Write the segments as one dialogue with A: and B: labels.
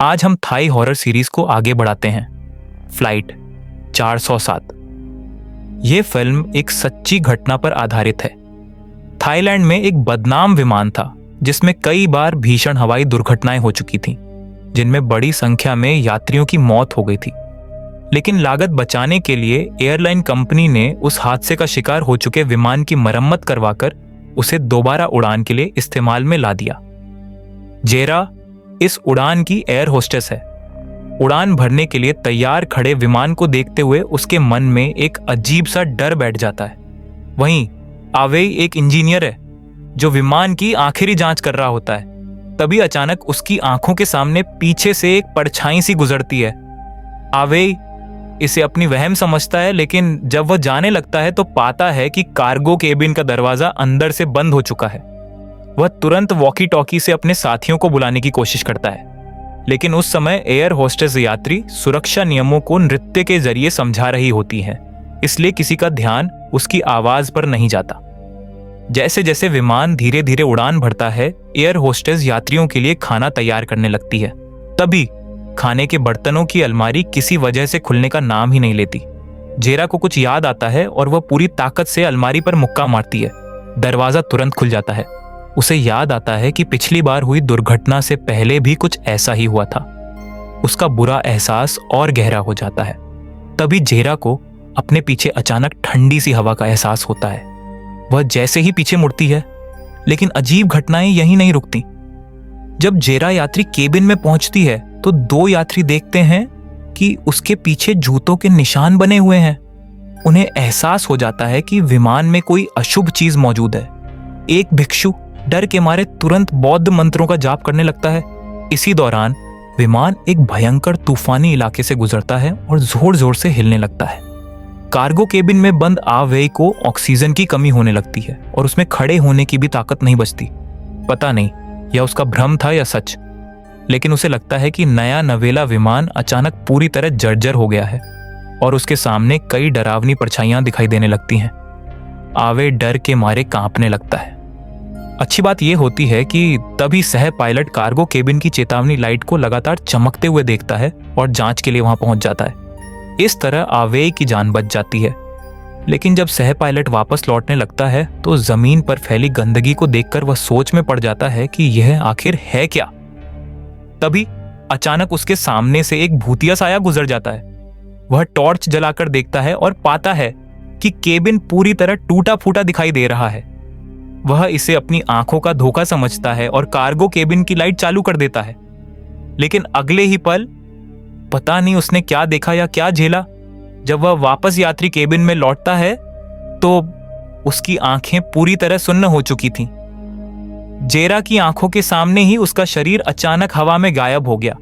A: आज हम Thai horror series को आगे बढ़ाते हैं। फ्लाइट 407। ये फिल्म एक सच्ची घटना पर आधारित है। थाईलैंड में एक बदनाम विमान था जिसमें कई बार भीषण हवाई दुर्घटनाएं हो चुकी थीं, जिनमें बड़ी संख्या में यात्रियों की मौत हो गई थी। लेकिन लागत बचाने के लिए एयरलाइन कंपनी ने उस हादसे का शिकार हो चुके विमान की मरम्मत करवाकर उसे दोबारा उड़ान के लिए इस्तेमाल में ला दिया। जेरा इस उड़ान की एयर होस्टेस है। उड़ान भरने के लिए तैयार खड़े विमान को देखते हुए उसके मन में एक अजीब सा डर बैठ जाता है। वहीं आवेई एक इंजीनियर है जो विमान की आखिरी जांच कर रहा होता है। तभी अचानक उसकी आंखों के सामने पीछे से एक परछाई सी गुजरती है। आवेई इसे अपनी वहम समझता है, लेकिन जब वह जाने लगता है तो पाता है कि कार्गो केबिन का दरवाजा अंदर से बंद हो चुका है। वह तुरंत वॉकी टॉकी से अपने साथियों को बुलाने की कोशिश करता है, लेकिन उस समय एयर होस्टेस यात्री सुरक्षा नियमों को नृत्य के जरिए समझा रही होती है, इसलिए किसी का ध्यान उसकी आवाज पर नहीं जाता। जैसे जैसे विमान धीरे धीरे उड़ान भरता है, एयर होस्टेस यात्रियों के लिए खाना तैयार करने लगती है। तभी खाने के बर्तनों की अलमारी किसी वजह से खुलने का नाम ही नहीं लेती। जेरा को कुछ याद आता है और वह पूरी ताकत से अलमारी पर मुक्का मारती है। दरवाजा तुरंत खुल जाता है। उसे याद आता है कि पिछली बार हुई दुर्घटना से पहले भी कुछ ऐसा ही हुआ था। उसका बुरा एहसास और गहरा हो जाता है। तभी जेरा को अपने पीछे अचानक ठंडी सी हवा का एहसास होता है। वह जैसे ही पीछे मुड़ती है, लेकिन अजीब घटनाएं यहीं नहीं रुकती। जब जेरा यात्री केबिन में पहुंचती है तो दो यात्री देखते हैं कि उसके पीछे जूतों के निशान बने हुए हैं। उन्हें एहसास हो जाता है कि विमान में कोई अशुभ चीज मौजूद है। एक भिक्षु डर के मारे तुरंत बौद्ध मंत्रों का जाप करने लगता है। इसी दौरान विमान एक भयंकर तूफानी इलाके से गुजरता है और जोर जोर से हिलने लगता है। कार्गो केबिन में बंद आवेई को ऑक्सीजन की कमी होने लगती है और उसमें खड़े होने की भी ताकत नहीं बचती। पता नहीं यह उसका भ्रम था या सच, लेकिन उसे लगता है कि नया नवेला विमान अचानक पूरी तरह जर्जर हो गया है और उसके सामने कई डरावनी परछाइयां दिखाई देने लगती हैं। आवे डर के मारे कांपने लगता है। अच्छी बात यह होती है कि तभी सह पायलट कार्गो केबिन की चेतावनी लाइट को लगातार चमकते हुए देखता है और जांच के लिए वहां पहुंच जाता है। इस तरह आवेई की जान बच जाती है। लेकिन जब सह पायलट वापस लौटने लगता है तो जमीन पर फैली गंदगी को देखकर वह सोच में पड़ जाता है कि यह आखिर है क्या। तभी अचानक उसके सामने से एक भूतिया साया गुजर जाता है। वह टॉर्च जलाकर देखता है और पाता है कि केबिन पूरी तरह टूटा फूटा दिखाई दे रहा है। वह इसे अपनी आंखों का धोखा समझता है और कार्गो केबिन की लाइट चालू कर देता है। लेकिन अगले ही पल पता नहीं उसने क्या देखा या क्या झेला, जब वह वापस यात्री केबिन में लौटता है तो उसकी आंखें पूरी तरह सुन्न हो चुकी थीं। जेरा की आंखों के सामने ही उसका शरीर अचानक हवा में गायब हो गया।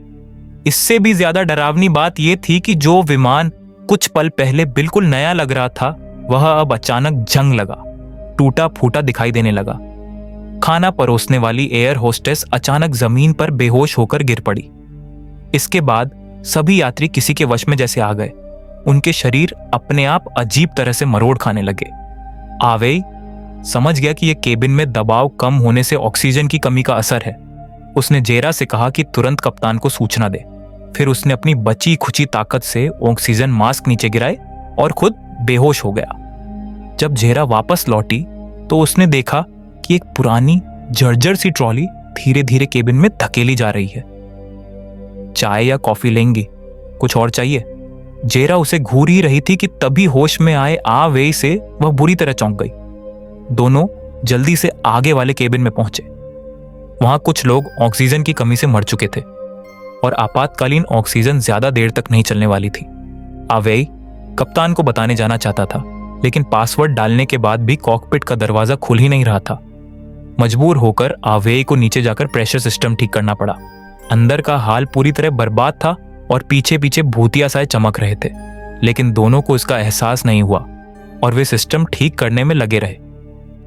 A: इससे भी ज्यादा डरावनी बात यह थी कि जो विमान कुछ पल पहले बिल्कुल नया लग रहा था, वह अब अचानक जंग लगा, टूटा फूटा दिखाई देने लगा। खाना परोसने वाली एयर होस्टेस अचानक जमीन पर बेहोश होकर गिर पड़ी। इसके बाद सभी यात्री किसी के वश में जैसे आ गए। उनके शरीर अपने आप अजीब तरह से मरोड़ खाने लगे। आवेई समझ गया कि यह केबिन में दबाव कम होने से ऑक्सीजन की कमी का असर है। उसने जेरा से कहा कि तुरंत कप्तान को सूचना दे। फिर उसने अपनी बची खुची ताकत से ऑक्सीजन मास्क नीचे गिराए और खुद बेहोश हो गया। जब जेरा वापस लौटी तो उसने देखा कि एक पुरानी जर्जर सी ट्रॉली धीरे धीरे केबिन में धकेली जा रही है। चाय या कॉफी लेंगी? कुछ और चाहिए? जेरा उसे घूर ही रही थी कि तभी होश में आए आवेई से वह बुरी तरह चौंक गई। दोनों जल्दी से आगे वाले केबिन में पहुंचे। वहां कुछ लोग ऑक्सीजन की कमी से मर चुके थे और आपातकालीन ऑक्सीजन ज्यादा देर तक नहीं चलने वाली थी। आवेई कप्तान को बताने जाना चाहता था, लेकिन पासवर्ड डालने के बाद भी कॉकपिट का दरवाजा खुल ही नहीं रहा था। मजबूर होकर आवेई को नीचे जाकर प्रेशर सिस्टम ठीक करना पड़ा। अंदर का हाल पूरी तरह बर्बाद था और पीछे पीछे भूतिया साए चमक रहे थे, लेकिन दोनों को इसका एहसास नहीं हुआ और वे सिस्टम ठीक करने में लगे रहे।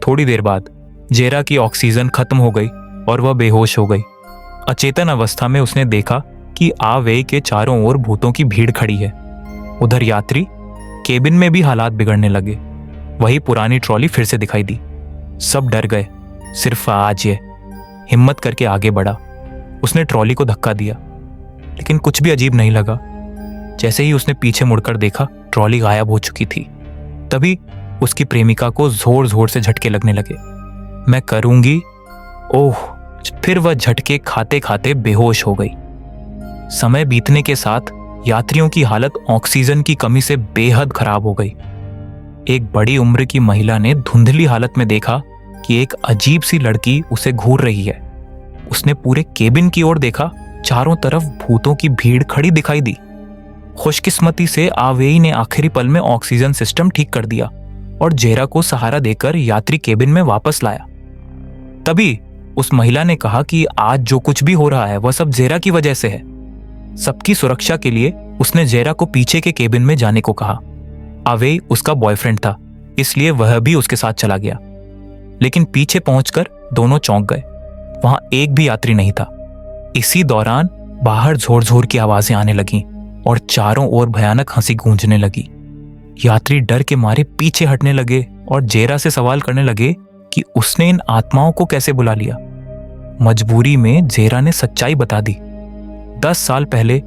A: थोड़ी देर बाद जेरा की ऑक्सीजन खत्म हो गई और वह बेहोश हो गई। अचेतन अवस्था में उसने देखा कि आवेई के चारों ओर भूतों की भीड़ खड़ी है। उधर यात्री केबिन में भी हालात बिगड़ने लगे। वही पुरानी ट्रॉली फिर से दिखाई दी। सब डर गए, सिर्फ आज ये हिम्मत करके आगे बढ़ा। उसने ट्रॉली को धक्का दिया। लेकिन कुछ भी अजीब नहीं लगा। जैसे ही उसने पीछे मुड़कर देखा, ट्रॉली गायब हो चुकी थी। तभी उसकी प्रेमिका को जोर जोर से झटके लगने लगे। मैं करूंगी, ओह! फिर वह झटके खाते खाते बेहोश हो गई। समय बीतने के साथ यात्रियों की हालत ऑक्सीजन की कमी से बेहद खराब हो गई। एक बड़ी उम्र की महिला ने धुंधली हालत में देखा कि एक अजीब सी लड़की उसे घूर रही है। उसने पूरे केबिन की ओर देखा, चारों तरफ भूतों की भीड़ खड़ी दिखाई दी। खुशकिस्मती से आवेई ने आखिरी पल में ऑक्सीजन सिस्टम ठीक कर दिया और जेरा को सहारा देकर यात्री केबिन में वापस लाया। तभी उस महिला ने कहा कि आज जो कुछ भी हो रहा है वह सब जेरा की वजह से है। सबकी सुरक्षा के लिए उसने जेरा को पीछे के केबिन में जाने को कहा। आवेई उसका बॉयफ्रेंड था, इसलिए वह भी उसके साथ चला गया। लेकिन पीछे पहुंचकर दोनों चौंक गए। वहां एक भी यात्री नहीं था। इसी दौरान बाहर जोर जोर की आवाजें आने लगीं और चारों ओर भयानक हंसी गूंजने लगी। यात्री डर के मारे पीछे हटने लगे और जेरा से सवाल करने लगे कि उसने इन आत्माओं को कैसे बुला लिया। मजबूरी में जेरा ने सच्चाई बता दी। 10 साल पहले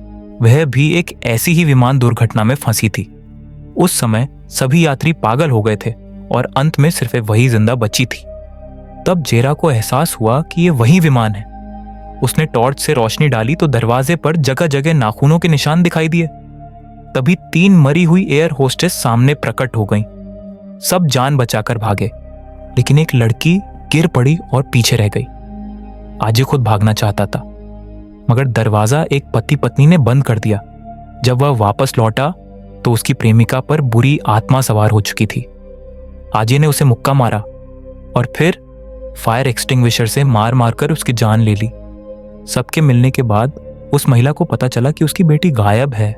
A: वह भी एक ऐसी ही विमान दुर्घटना में फंसी थी। उस समय सभी यात्री पागल हो गए थे और अंत में सिर्फ वही जिंदा बची थी। तब जेरा को एहसास हुआ कि ये वही विमान है। उसने टॉर्च से रोशनी डाली तो दरवाजे पर जगह जगह नाखूनों के निशान दिखाई दिए। तभी 3 मरी हुई एयर होस्टेस सामने प्रकट हो गईं। सब जान बचाकर भागे, लेकिन एक लड़की गिर पड़ी और पीछे रह गई। आजी खुद भागना चाहता था, मगर दरवाजा एक पति पत्नी ने बंद कर दिया। जब वह वापस लौटा तो उसकी प्रेमिका पर बुरी आत्मा सवार हो चुकी थी। आजी ने उसे मुक्का मारा और फिर फायर एक्सटिंग्विशर से मार मारकर उसकी जान ले ली। सबके मिलने के बाद उस महिला को पता चला कि उसकी बेटी गायब है।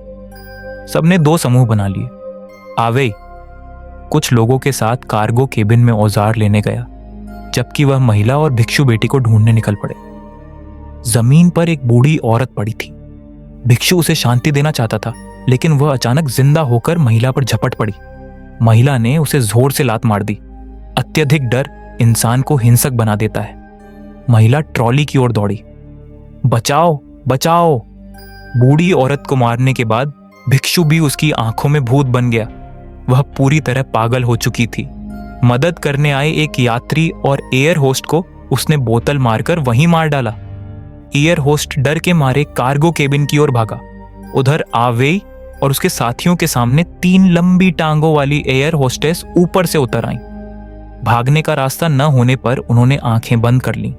A: सबने 2 समूह बना लिए। आवेई कुछ लोगों के साथ कार्गो केबिन में औजार लेने गया, जबकि वह महिला और भिक्षु बेटी को ढूंढने निकल पड़े। जमीन पर एक बूढ़ी औरत पड़ी थी। भिक्षु उसे शांति देना चाहता था, लेकिन वह अचानक जिंदा होकर महिला पर झपट पड़ी। महिला ने उसे जोर से लात मार दी। अत्यधिक डर इंसान को हिंसक बना देता है। महिला ट्रॉली की ओर दौड़ी। बचाओ, बचाओ! बूढ़ी औरत को मारने के बाद भिक्षु भी उसकी आंखों में भूत बन गया। वह पूरी तरह पागल हो चुकी थी। मदद करने आए एक यात्री और एयर होस्ट को उसने बोतल मारकर वहीं मार डाला। एयर होस्ट डर के मारे कार्गो केबिन की ओर भागा। उधर आवेई और उसके साथियों के सामने 3 लंबी टांगों वाली एयर होस्टेस ऊपर से उतर आईं। भागने का रास्ता न होने पर उन्होंने आंखें बंद कर लीं।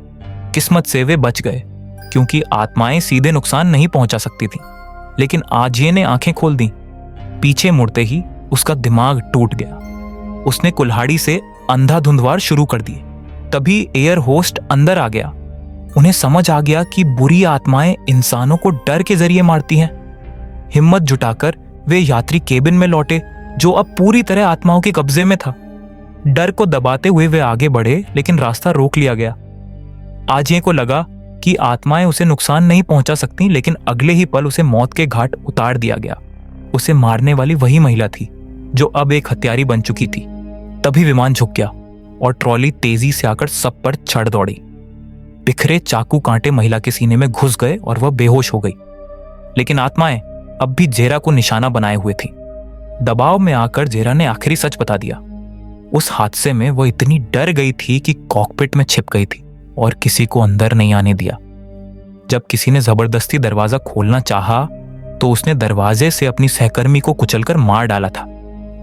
A: किस्मत से वे बच गए, क्योंकि आत्माएं सीधे नुकसान नहीं पहुंचा सकती थीं। लेकिन आजिए ने आंखें खोल दी। पीछे मुड़ते ही उसका दिमाग टूट गया। उसने कुल्हाड़ी से अंधाधुंधवार शुरू कर दिए। तभी एयर होस्ट अंदर आ गया। उन्हें समझ आ गया कि बुरी आत्माएं इंसानों को डर के जरिए मारती हैं। हिम्मत जुटाकर वे यात्री केबिन में लौटे, जो अब पूरी तरह आत्माओं के कब्जे में था। डर को दबाते हुए वे आगे बढ़े, लेकिन रास्ता रोक लिया गया। आजिए को लगा कि आत्माएं उसे नुकसान नहीं पहुंचा सकती, लेकिन अगले ही पल उसे मौत के घाट उतार दिया गया। उसे मारने वाली वही महिला थी जो अब एक हत्यारी बन चुकी थी। तभी विमान झुक गया और ट्रॉली तेजी से आकर सब पर चढ़ दौड़ी। बिखरे चाकू कांटे महिला के सीने में घुस गए और वह बेहोश हो गई। लेकिन आत्माएं अब भी जेरा को निशाना बनाए हुए थी। दबाव में आकर जेरा ने आखिरी सच बता दिया। उस हादसे में वह इतनी डर गई थी कि कॉकपिट में छिप गई थी और किसी को अंदर नहीं आने दिया। जब किसी ने जबरदस्ती दरवाजा खोलना चाहा तो उसने दरवाजे से अपनी सहकर्मी को कुचलकर मार डाला था।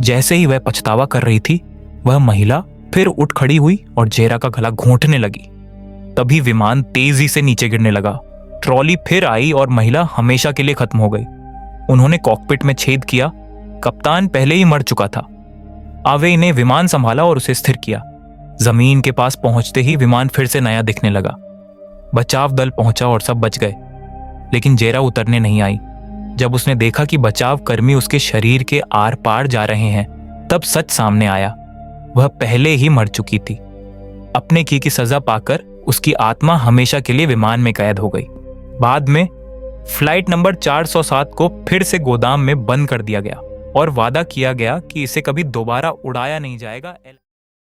A: जैसे ही वह पछतावा कर रही थी, वह महिला फिर उठ खड़ी हुई और जेरा का गला घोंटने लगी। तभी विमान तेजी से नीचे गिरने लगा। ट्रॉली फिर आई और महिला हमेशा के लिए खत्म हो गई। उन्होंने कॉकपिट में छेद किया। कप्तान पहले ही मर चुका था। आवेई ने विमान संभाला और उसे स्थिर किया। जमीन के पास पहुंचते ही विमान फिर से नया दिखने लगा। बचाव दल पहुंचा और सब बच गए, लेकिन जेरा उतरने नहीं आई। जब उसने देखा कि बचाव कर्मी उसके शरीर के आर पार जा रहे हैं, तब सच सामने आया। वह पहले ही मर चुकी थी। अपने की सजा पाकर उसकी आत्मा हमेशा के लिए विमान में कैद हो गई। बाद में फ्लाइट नंबर 407 को फिर से गोदाम में बंद कर दिया गया और वादा किया गया कि इसे कभी दोबारा उड़ाया नहीं जाएगा।